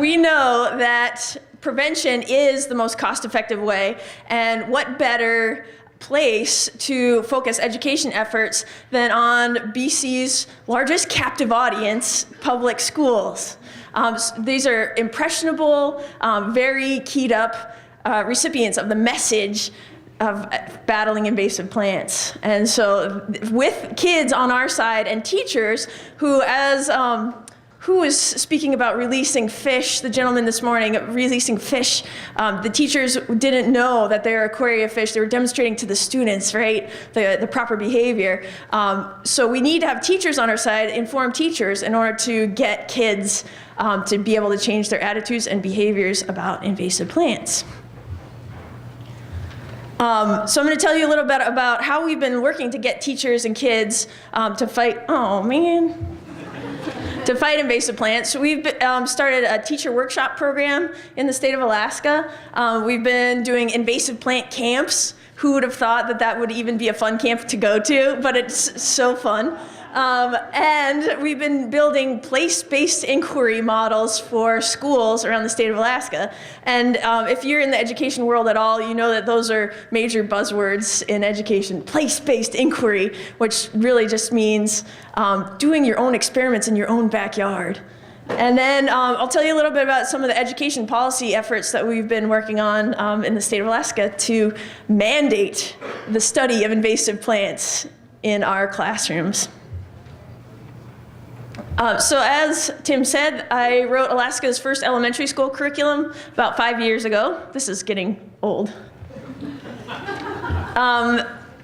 we know that prevention is the most cost-effective way, and what better place to focus education efforts than on BC's largest captive audience, public schools. These are impressionable, very keyed up recipients of the message of battling invasive plants. And so with kids on our side and teachers who, as who was speaking about releasing fish, the gentleman this morning, releasing fish, the teachers didn't know that they're aquaria fish. They were demonstrating to the students, right, the proper behavior. So we need to have teachers on our side, informed teachers, in order to get kids to be able to change their attitudes and behaviors about invasive plants. So I'm going to tell you a little bit about how we've been working to get teachers and kids to fight, to fight invasive plants. So we've started a teacher workshop program in the state of Alaska. We've been doing invasive plant camps. Who would have thought that that would even be a fun camp to go to, but it's so fun. And we've been building place-based inquiry models for schools around the state of Alaska. And if you're in the education world at all, you know that those are major buzzwords in education. Place-based inquiry, which really just means doing your own experiments in your own backyard. And then I'll tell you a little bit about some of the education policy efforts that we've been working on in the state of Alaska to mandate the study of invasive plants in our classrooms. So as Tim said, I wrote Alaska's first elementary school curriculum about 5 years ago. This is getting old.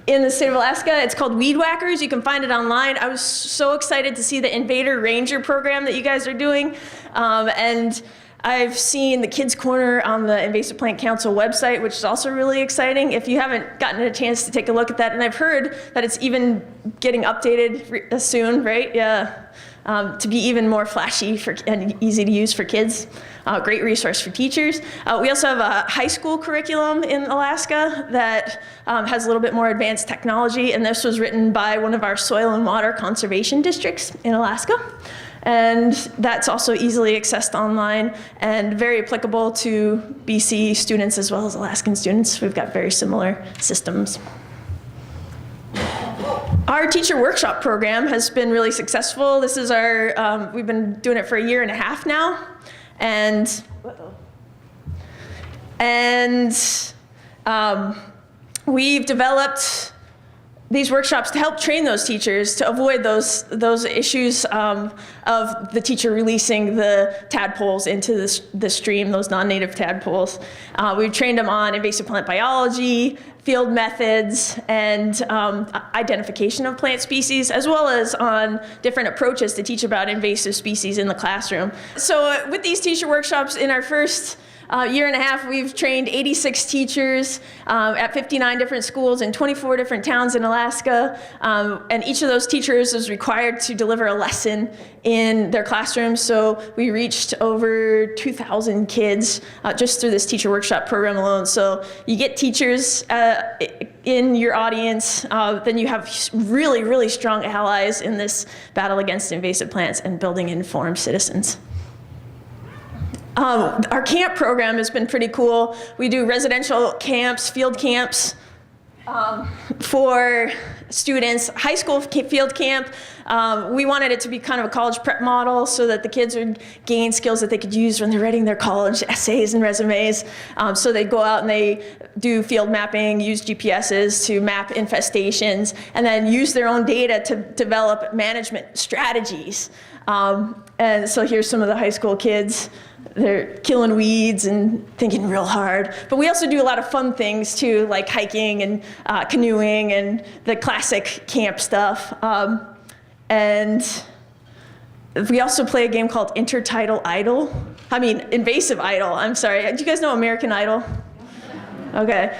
In the state of Alaska, it's called Weed Whackers. You can find it online. I was so excited to see the Invader Ranger program that you guys are doing. And I've seen the Kids Corner on the Invasive Plant Council website, which is also really exciting. If you haven't gotten a chance to take a look at that, and I've heard that it's even getting updated soon, right? Yeah. To be even more flashy and easy to use for kids. Great resource for teachers. We also have a high school curriculum in Alaska that has a little bit more advanced technology, and this was written by one of our soil and water conservation districts in Alaska. And that's also easily accessed online and very applicable to BC students as well as Alaskan students. We've got very similar systems. Our teacher workshop program has been really successful. This is our, we've been doing it for 1.5 years now. And we've developed these workshops to help train those teachers to avoid those issues of the teacher releasing the tadpoles into the stream, those non-native tadpoles. We've trained them on invasive plant biology, field methods, and identification of plant species, as well as on different approaches to teach about invasive species in the classroom. So with these teacher workshops, in our first 1.5 years, we've trained 86 teachers at 59 different schools in 24 different towns in Alaska. And each of those teachers is required to deliver a lesson in their classrooms. So we reached over 2,000 kids just through this teacher workshop program alone. So you get teachers in your audience, then you have really, really strong allies in this battle against invasive plants and building informed citizens. Our camp program has been pretty cool. We do residential camps, field camps for students. High school field camp, we wanted it to be kind of a college prep model so that the kids would gain skills that they could use when they're writing their college essays and resumes. So they go out and they do field mapping, use GPSs to map infestations, and then use their own data to develop management strategies. And so here's some of the high school kids. They're killing weeds and thinking real hard. But we also do a lot of fun things too, like hiking and canoeing and the classic camp stuff. And we also play a game called Invasive Idol, I'm sorry. Do you guys know American Idol? Okay,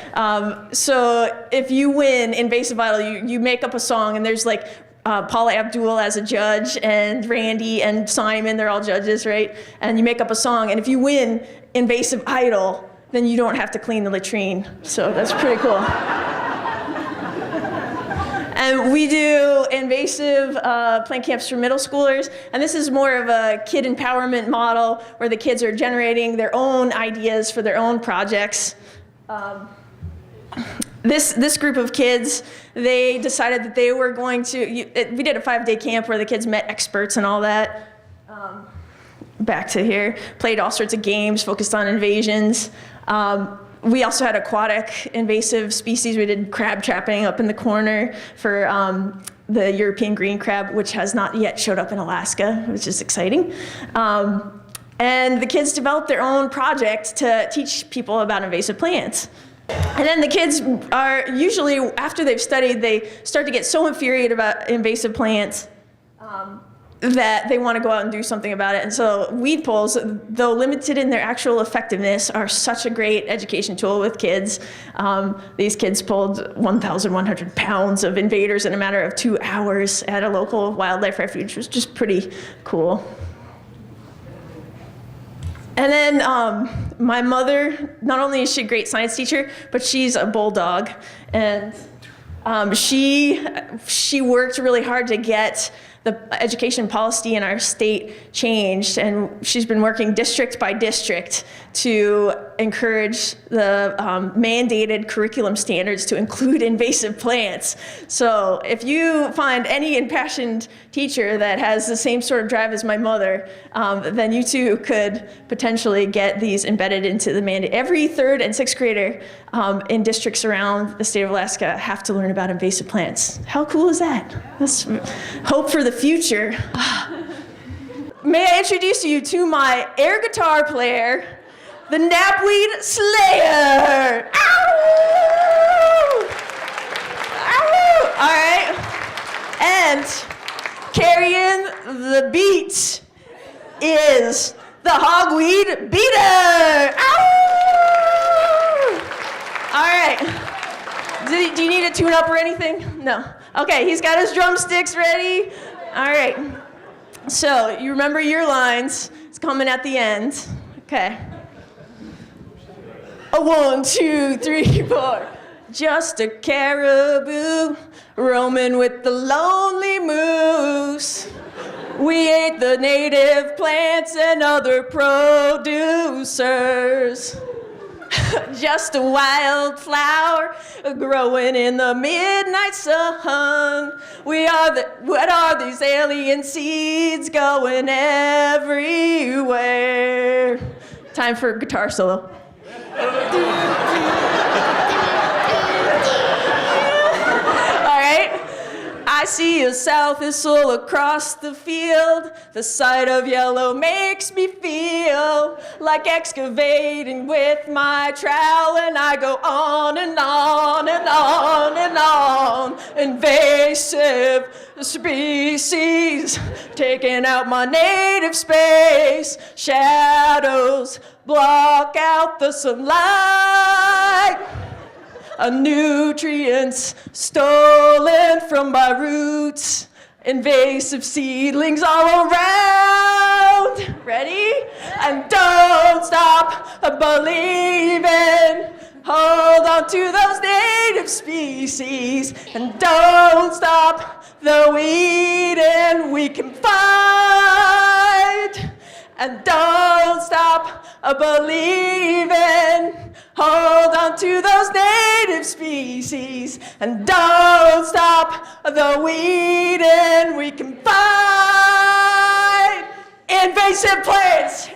so if you win Invasive Idol, you make up a song, and there's like Paula Abdul as a judge, and Randy and Simon, they're all judges, right? And you make up a song, and if you win Invasive Idol, then you don't have to clean the latrine. So that's pretty cool. And we do invasive plant camps for middle schoolers, and this is more of a kid empowerment model where the kids are generating their own ideas for their own projects. This group of kids, they decided that they were going to, we did a 5-day camp where the kids met experts and all that. Back to here, played all sorts of games, focused on invasions. We also had aquatic invasive species. We did crab trapping up in the corner for the European green crab, which has not yet showed up in Alaska, which is exciting. And the kids developed their own project to teach people about invasive plants. And then the kids are usually, after they've studied, they start to get so infuriated about invasive plants that they want to go out and do something about it. And so weed poles, though limited in their actual effectiveness, are such a great education tool with kids. These kids pulled 1,100 pounds of invaders in a matter of 2 hours at a local wildlife refuge, which was just pretty cool. And then my mother, not only is she a great science teacher, but she's a bulldog. And she worked really hard to get the education policy in our state changed, and she's been working district by district to encourage the mandated curriculum standards to include invasive plants. So if you find any impassioned teacher that has the same sort of drive as my mother, then you too could potentially get these embedded into the mandate. Every 3rd and 6th grader in districts around the state of Alaska have to learn about invasive plants. How cool is that? That's hope for the future. May I introduce you to my air guitar player, the Knapweed Slayer. Ow! Ow! All right. And carrying the beat is the Hogweed Beater. Ow! All right. Do you need a tune-up or anything? No. Okay, he's got his drumsticks ready. All right. So you remember your lines. It's coming at the end. Okay. 1, 2, 3, 4. Just a caribou roaming with the lonely moose. We ate the native plants and other producers. Just a wildflower growing in the midnight sun. What are these alien seeds going everywhere? Time for guitar solo. All right. I see a south thistle across the field. The sight of yellow makes me feel like excavating with my trowel, and I go on and on and on and on. Invasive species taking out my native space. Shadows block out the sunlight. Nutrients stolen from my roots. Invasive seedlings all around. Ready? And don't stop believing. Hold on to those native species. And don't stop the weeding we can find. And don't stop believing. Hold on to those native species. And don't stop the weeding we can find. Invasive plants.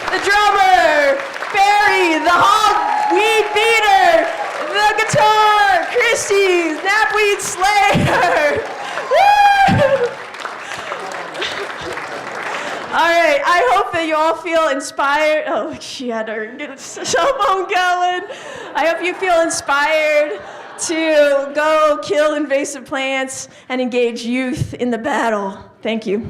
The drummer, Barry, the hog weed beater, the guitar, Christy, Knapweed Slayer. Woo! All right, I hope that you all feel inspired. Oh, she had her cell phone going. I hope you feel inspired to go kill invasive plants and engage youth in the battle. Thank you.